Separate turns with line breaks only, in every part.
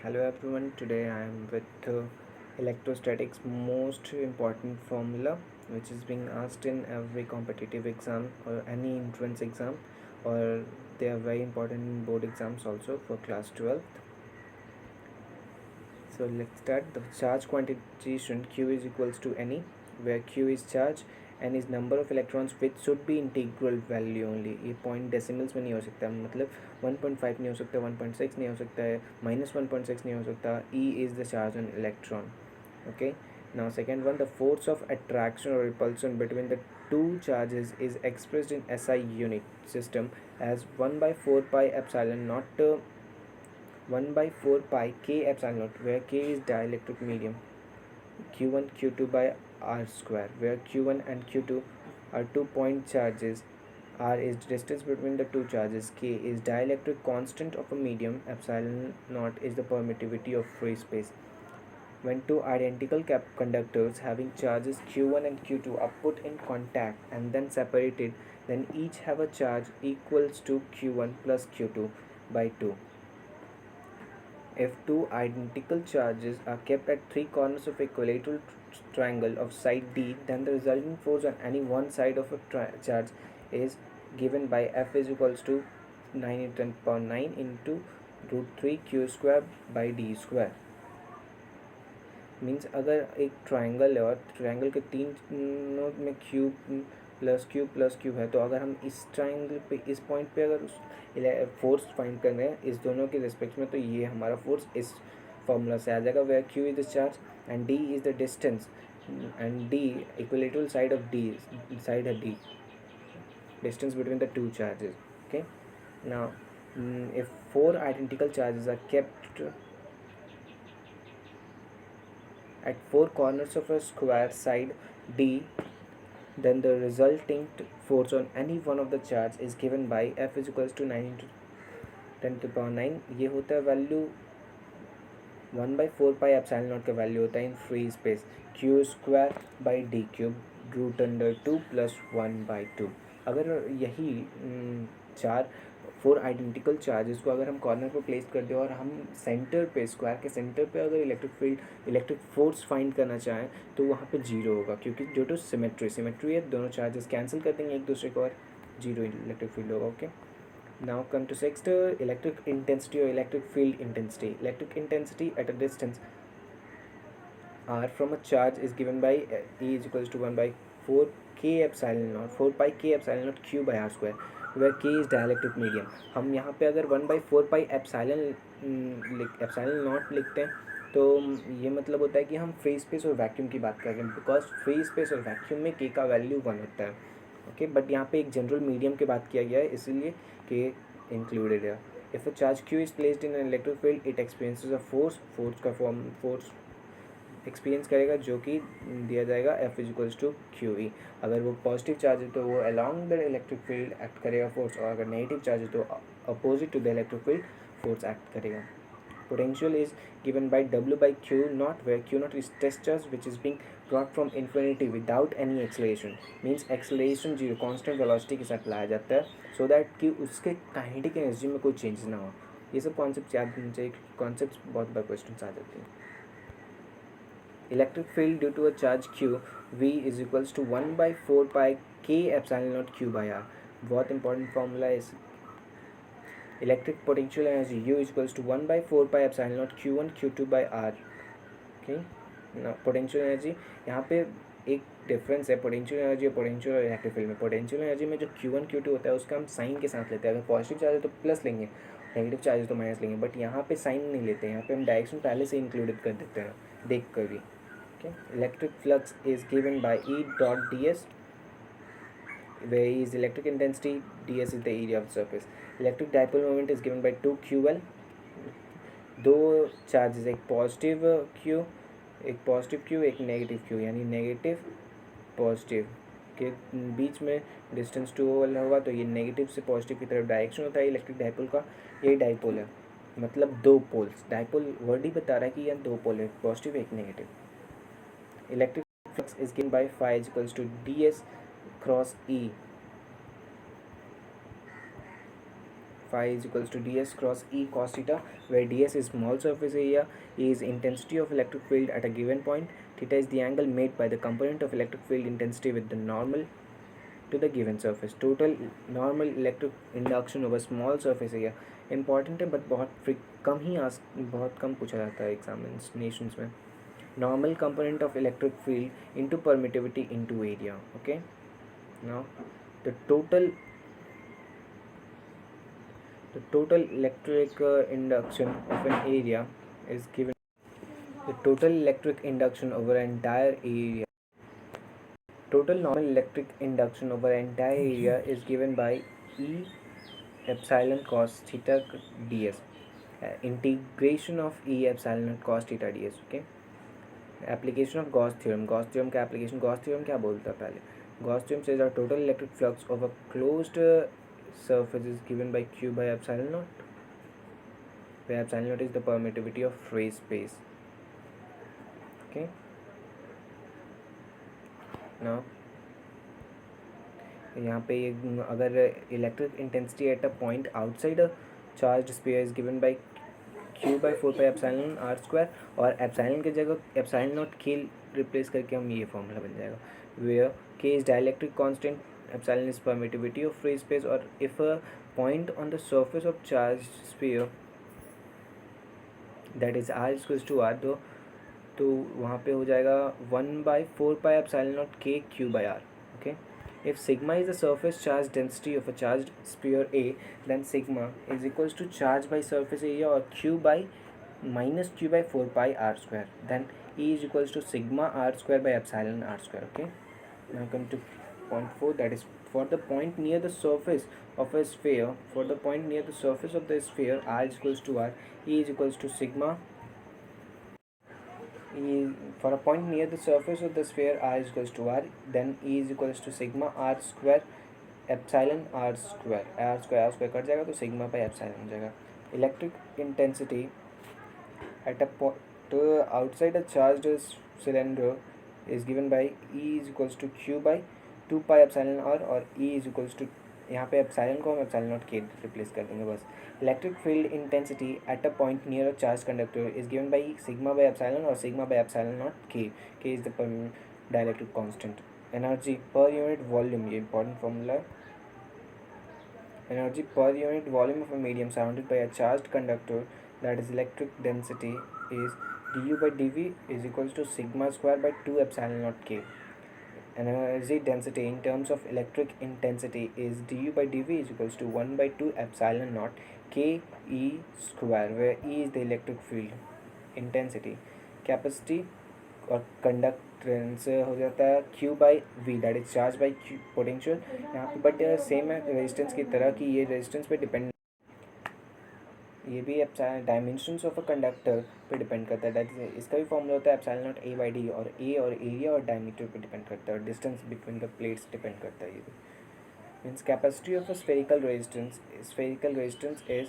Hello everyone, today I am with electrostatics most important formula which is being asked in every competitive exam or any entrance exam, or they are very important in board exams also for class 12th. So let's start. The charge quantization Q is equals to Ne, where Q is charge and is number of electrons which should be integral value only. ये point decimals में नहीं हो सकता, मतलब 1.5 नहीं हो सकता, 1.6 नहीं हो सकता है, -1.6 नहीं हो सकता. E is the charge on electron. Okay. Now second one, the force of attraction or repulsion between the two charges is expressed in SI unit system as 1 by 4 pi epsilon naught 1 by 4 pi k epsilon naught, where k is dielectric medium, q1 q2 by r square, where q1 and q2 are 2 point charges, r is the distance between the two charges, k is dielectric constant of a medium, epsilon naught is the permittivity of free space. When two identical conductors having charges q1 and q2 are put in contact and then separated, then each have a charge equals to q1 plus q2 by 2. If two identical charges are kept at three corners of equilateral triangle of side D, then the resulting force on any one side of a charge is given by F is equals to 9 into 10 power 9 into root 3 q square by d square. Means अगर एक triangle है और triangle के तीन में Q है, तो अगर हम इस ट्राइंगल पे इस पॉइंट पे अगर उस फोर्स फाइंड कर रहे हैं इस दोनों के रिस्पेक्ट में, तो ये हमारा फोर्स इस फॉर्मूला से आ जाएगा, where Q is the charge and D is the distance and the equilateral side of the side है the distance between the two charges. Okay, now if four identical charges are kept at four corners of a square side D, then the resulting force on any one of the charge is given by F is equals to 9 into 10 to the power 9. ये होता है value 1 by 4 pi epsilon naught का value होता है in free space q square by d cube root under 2 plus 1 by 2. अगर यही चार four identical charges को अगर हम कॉर्नर पर प्लेस कर दें और हम सेंटर पे स्क्वायर के सेंटर पे अगर इलेक्ट्रिक फोर्स फाइंड करना चाहें, तो वहाँ पे जीरो होगा, क्योंकि ड्यू टू सिमेट्री है, दोनों चार्जेस कैंसिल कर देंगे एक दूसरे को और जीरो इलेक्ट्रिक फील्ड होगा. Okay, now come to sixth, electric intensity or electric field intensity. Electric intensity at a distance r from a charge is given by E is equals to 1 by 4 k epsilon naught 4 pi k epsilon naught q by r square, where k is dielectric medium. हम यहाँ पे अगर 1 by 4 pi epsilon naught लिखते हैं, तो ये मतलब होता है कि हम फ्री स्पेस और वैक्यूम की बात कर रहे हैं, बिकॉज फ्री स्पेस और वैक्यूम में k का वैल्यू 1 होता है. ओके, बट यहाँ पे एक जनरल मीडियम की बात किया गया है, इसलिए k इंक्लूडेड है. If a charge q is placed in an electric field, it experiences a force का फॉर्म फोर्स एक्सपीरियंस करेगा जो कि दिया जाएगा F is equals to Q E. अगर वो पॉजिटिव चार्ज है तो वो along the electric field act करेगा फोर्स, और अगर नेगेटिव चार्ज है तो opposite to the electric field force act करेगा. Potential is given by W by Q naught, where Q naught is test charge which is being brought from infinity without any acceleration. Means acceleration zero constant velocity के साथ लाया जाता है, so that कि उसके kinetic energy में कोई change ना हो. ये सब कॉन्सेप्ट याद होने चाहिए, कॉन्सेप्ट बहुत बार क्वेश्चन आ जाते हैं. Electric field due to a charge q, V is equals to 1 by 4 pi k epsilon naught q by r. बहुत इंपॉर्टेंट फॉर्मूला है. Electric potential energy U is equals to 1 by 4 pi epsilon naught q1 q2 by r. Okay, potential energy यहाँ पे एक difference है potential energy और potential और electric field में. Potential energy में जो q1 q2 होता है उसका हम साइन के साथ लेते हैं. अगर पॉजिटिव चार्ज है तो प्लस लेंगे, नेगेटिव चार्ज है तो माइनस लेंगे, बट यहाँ पे साइन नहीं लेते, यहाँ पे हम डायरेक्शन पहले से इंक्लूडेड कर देते हैं देख कर भी. Okay, electric flux is given by E dot ds, where E is electric intensity, ds is the area of the surface. Electric dipole moment is given by 2ql. दो चार्जेस, एक पॉजिटिव q एक negative q, यानी negative positive के बीच में distance 2l होगा, तो ये negative से पॉजिटिव की तरफ डायरेक्शन होता है इलेक्ट्रिक डाइपोल का. ये डाइपोल है, मतलब दो पोल्स. डाइपोल वर्ड ही बता रहा है कि यहाँ दो पोल है, पॉजिटिव एक negative. Electric flux is given by phi is equals to ds cross E. phi is equals to ds cross E cos theta, where ds is small surface area, E is intensity of electric field at a given point, theta is the angle made by the component of electric field intensity with the normal to the given surface. Total normal electric induction over small surface area important है but बहुत कम पूछा जाता है examinations में. Normal component of electric field into permittivity into area. Okay, now the total electric induction of an area is given. The total electric induction over an entire area. Total normal electric induction over an entire area is given by E epsilon cos theta ds. Integration of E epsilon cos theta ds. Okay. Application of Gauss theorem. Gauss theorem का application. Gauss theorem क्या बोलता है पहले? Gauss theorem says our total electric flux of a closed surface is given by Q by epsilon naught, where epsilon naught is the permittivity of free space. Okay. Now यहाँ पे अगर electric intensity at a point outside a charged sphere is given by Q by 4 pi epsilon r square, और epsilon की जगह epsilon naught k replace करके हम ये formula बन जाएगा, where k is dielectric constant, epsilon is permittivity of free space, और if a point on the surface of charged sphere that is r equals to r, तो वहाँ पे हो जाएगा 1/4 pi epsilon naught k q by r. Okay. If sigma is the surface charge density of a charged sphere A, then sigma is equals to charge by surface area, or q by minus q by 4 pi r square. Then E is equals to sigma r square by epsilon r square. Okay. Now come to point 4, that is for the point near the surface of a sphere. For the point near the surface of the sphere, r is equals to r. E is equals to sigma. For a point near the surface of the sphere, r is equals to r, then E is equals to sigma r square epsilon r square cut जाएगा तो sigma by epsilon हो जाएगा. Electric intensity at a point outside a charged cylinder is given by E is equals to q by 2 pi epsilon r, और E is equals to, यहाँ पे epsilon को हम epsilon naught k replace कर देंगे बस. Electric field intensity at a point near a charged conductor is given by sigma by epsilon or sigma by epsilon naught k. K is the dielectric constant. Energy per unit volume, ये important formula. Energy per unit volume of a medium surrounded by a charged conductor, that is electric density, is du by dv is equals to sigma square by 2 epsilon naught k. Energy density in terms of electric intensity is du by dv is equals to 1 by 2 epsilon naught k E square, where E is the electric field intensity. Capacity और conductance हो जाता है q by v, that is charge by potential. यहाँ पे but same है resistance की तरह कि ये रेजिस्टेंस पे डिपेंड, ये भी डायमेंशंस ऑफ अ कंडक्टर पे डिपेंड करता है. इसका भी फॉर्मूला होता है epsilon not a by D, और ए और एरिया और डायमीटर पे डिपेंड करता है, और distance between the plates depend करता है. ये भी means capacity of a spherical resistance is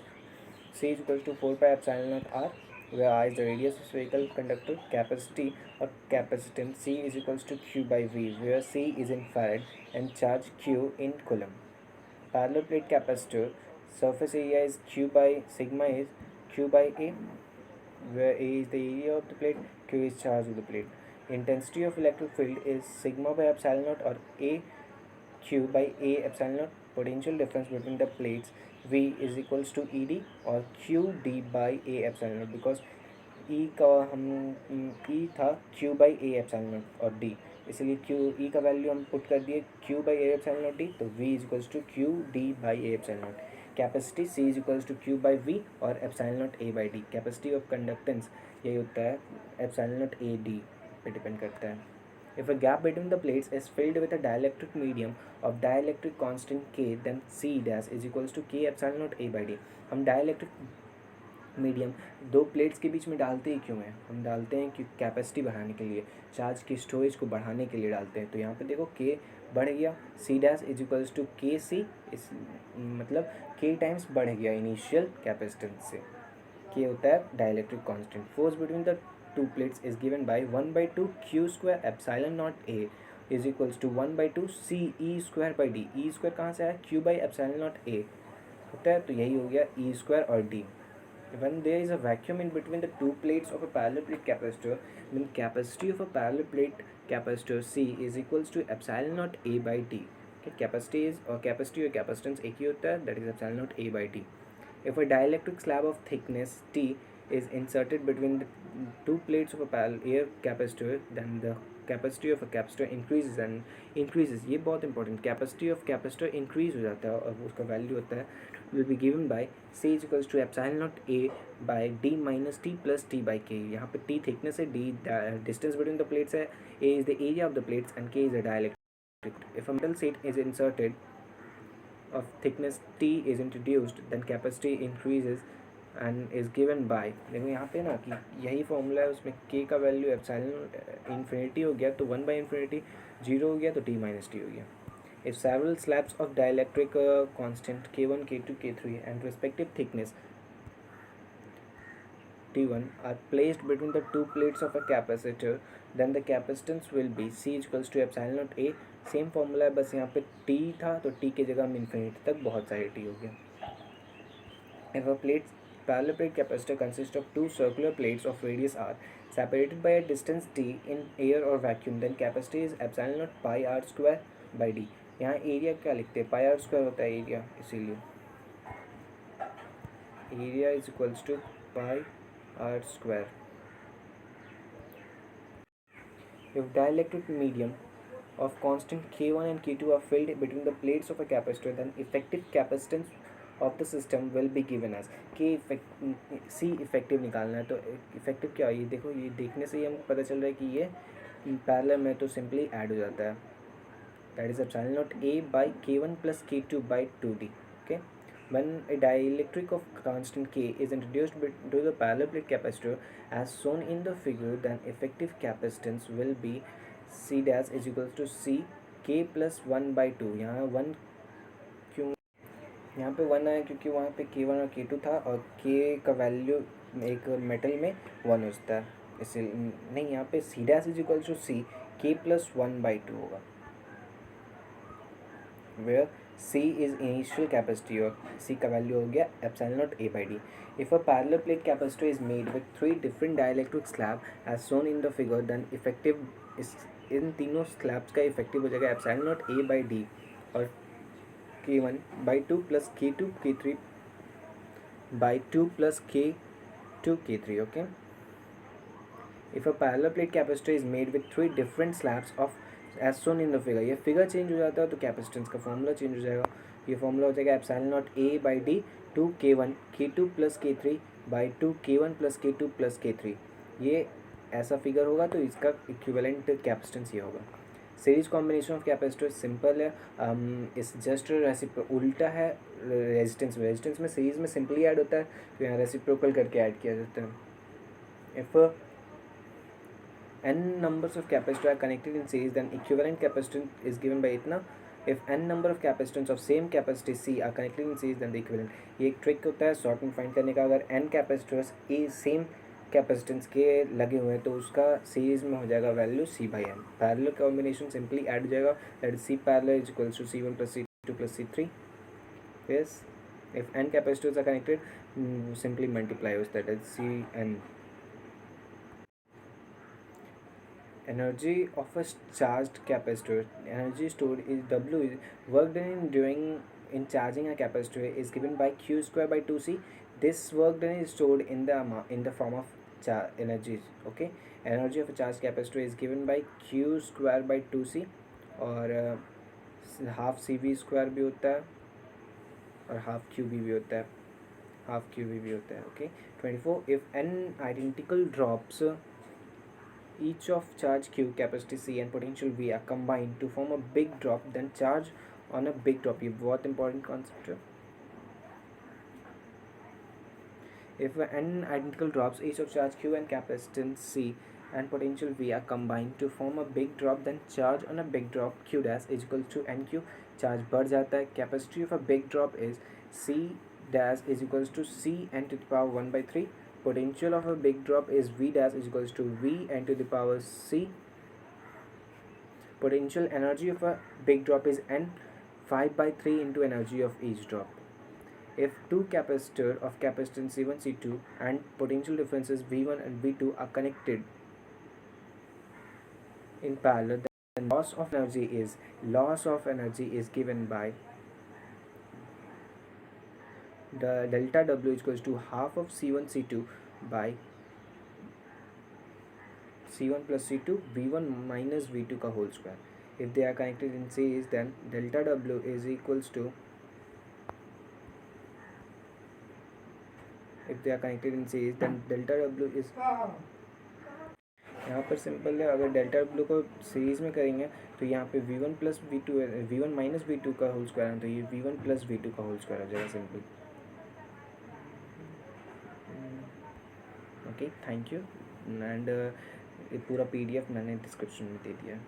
C is equals to 4 pi epsilon naught r, where r is the radius of spherical conductor. Capacity or capacitance C is equals to q by v, where C is in farad and charge q in coulomb. Parallel plate capacitor, surface area is q by sigma is q by a, where a is the area of the plate, q is charge of the plate. Intensity of electric field is sigma by epsilon naught, or a q by a epsilon naught. Potential difference between the plates V is equals to ED और QD by A epsilon naught, because E का हम E था Q by A epsilon naught और D, इसलिए Q E का value हम put कर दिए Q by A epsilon naught D, तो V is equals to QD by A epsilon naught. Capacity C is equals to Q by V और epsilon naught A by D. Capacity of conductance यही होता है, epsilon naught A D पे depend करता है. If a gap between the plates is filled with a dielectric medium of dielectric constant K, then C dash is equals to K epsilon naught A by D. हम dielectric medium दो plates के बीच में डालते ही क्यों हैं? हम डालते हैं कि कैपेसिटी बढ़ाने के लिए, चार्ज की स्टोरेज को बढ़ाने के लिए डालते हैं. तो यहाँ पे देखो के बढ़ गया, C dash is equals to K C, इस मतलब के टाइम्स बढ़ गया इनिशियल कैपेसिटेंस से. के होता है dielectric constant. Force between the two plates is given by 1 by 2 q square epsilon naught a is equals to 1 by 2 c e square by d. E square कहाँ से आया? q by epsilon naught a. होता है, तो यही हो गया E square और D. When there is a vacuum in between the two plates of a parallel plate capacitor, then capacity of a parallel plate capacitor C is equals to epsilon naught A by D. Okay, capacity or capacitance एक ही होता है, that is epsilon naught A by D. If a dielectric slab of thickness T is inserted between the two plates of a parallel air capacitor, then the capacity of a capacitor increases and increases. ये बहुत important, capacity of capacitor increase हो जाता है और उसका value होता है will be given by C is equals to epsilon naught A by D minus T plus T by K. यहाँ पे T thickness है, D distance between the plates है, A is the area of the plates and K is the dielectric. If a metal sheet is inserted of thickness T is introduced, then capacity increases and is given by, देखो यहाँ पे ना कि यही formula है, उसमें K का value epsilon infinity हो गया तो 1 by infinity, 0 हो गया तो T minus T हो गया. If several slabs of dielectric constant K1, K2, K3 and respective thickness T1 are placed between the two plates of a capacitor, then the capacitance will be C equals to epsilon naught A. Same formula है, बस यहाँ पे T था तो T की जगह हम infinity तक बहुत सारे T हो गया. If a parallel plate capacitor consists of two circular plates of radius r separated by a distance t in air or vacuum, then capacity is epsilon naught pi r square by d. यहाँ area क्या लिखते हैं, पाई r square होता है area, इसीलिए area is equals to pi r square. If dielectric medium of constant K1 and K2 are filled between the plates of a capacitor, then effective capacitance of the system will be given as K C effective निकालना है. तो effective क्या है, ये देखो, ये देखने से ही हमको पता चल रहा है कि ये पैरेलल में तो सिंपली ऐड हो जाता है. That is epsilon naught A by K1 plus K2 by 2D. Okay. When a dielectric of constant K is introduced to the parallel plate capacitor as shown in the figure, then effective capacitance will be C dash is equals to C K plus 1 by 2. यहाँ 1 क्यों, यहाँ पे 1 आया क्योंकि वहाँ पे K1 और K2 था और K का वैल्यू एक मेटल में 1 होता है, इसलिए नहीं, यहाँ पे C dash is equals to C K plus 1 by 2 होगा, where C is initial capacity और C का वैल्यू हो गया epsilon naught A by D. If a parallel plate capacitor is made with three different dielectric slab as shown in the figure, then effective is इन तीनों slabs का effective हो जाएगा epsilon naught A by D और K1 by 2 plus K2 K3 by 2 plus K2 K3. Okay. If a parallel plate capacitor is made with three different slabs of as shown in the figure, ये figure change हो जाता है तो capacitance का formula change हो जाएगा. ये formula हो जाएगा epsilon not A by D 2 K1 K2 plus K3 by 2 K1 plus K2 plus K3. ये ऐसा फिगर होगा तो इसका इक्विवेलेंट कैपेसिटेंस ये होगा. Series combination of capacitor simple है, इस जस्ट उल्टा है रेजिस्टेंस में सीरीज में सिंपली ऐड होता है, तो यहाँ रेसिप्रोकल करके ऐड किया जाता है. If n numbers of capacitors are connected in series, then equivalent capacitance is given by इतना. If n number of capacitors of same capacity C are connected in series, then the equivalent. ये एक trick होता है short में find करने का. अगर n capacitors ए same capacitance के लगे हुए हैं तो उसका सीरीज में हो जाएगा value C by n. Parallel combination simply add हो जाएगा, that is C parallel is equals to C1 plus C2 plus C3. Yes, if n capacitors are connected, simply multiply with that is Cn. Energy of a charged capacitor, energy stored is W is work done in charging a capacitor is given by Q square by 2C. This work done is stored in the form of energies. Okay, energy of a charged capacitor is given by Q square by 2C और half CV square भी होता है और half QB भी होता है, half QB भी होता है. Okay. 24. If n identical drops each of charge Q, capacity C and potential V are combined to form a big drop, then charge on a big drop. ये बहुत important concept है. If n identical drops each of charge Q and capacitance C and potential V are combined to form a big drop, then charge on a big drop Q dash is equal to NQ. charge बढ़ जाता है. Capacity of a big drop is C dash is equals to C n to the power 1 by 3. Potential of a big drop is V dash is equals to V n to the power C. Potential energy of a big drop is N 5 by 3 into energy of each drop. if two capacitor of capacitance C1 C2 and potential differences V1 and V2 are connected in parallel, then loss of energy is given by the delta W is equals to half of C1 C2 by C1 plus C2 V1 minus V2 का whole square. If they are connected in series, then delta W is equals to, if they are connected in series, then delta W is, यहाँ पर simple है, अगर delta W को series में करेंगे तो यहाँ पे V1 plus V2 V1 minus V2 का होल स्क्वायर है, तो ये V1 प्लस V2 का होल स्क्वायर आ जाएगा simple. Okay, thank you. And ये पूरा PDF मैंने डिस्क्रिप्शन में दे दिया है.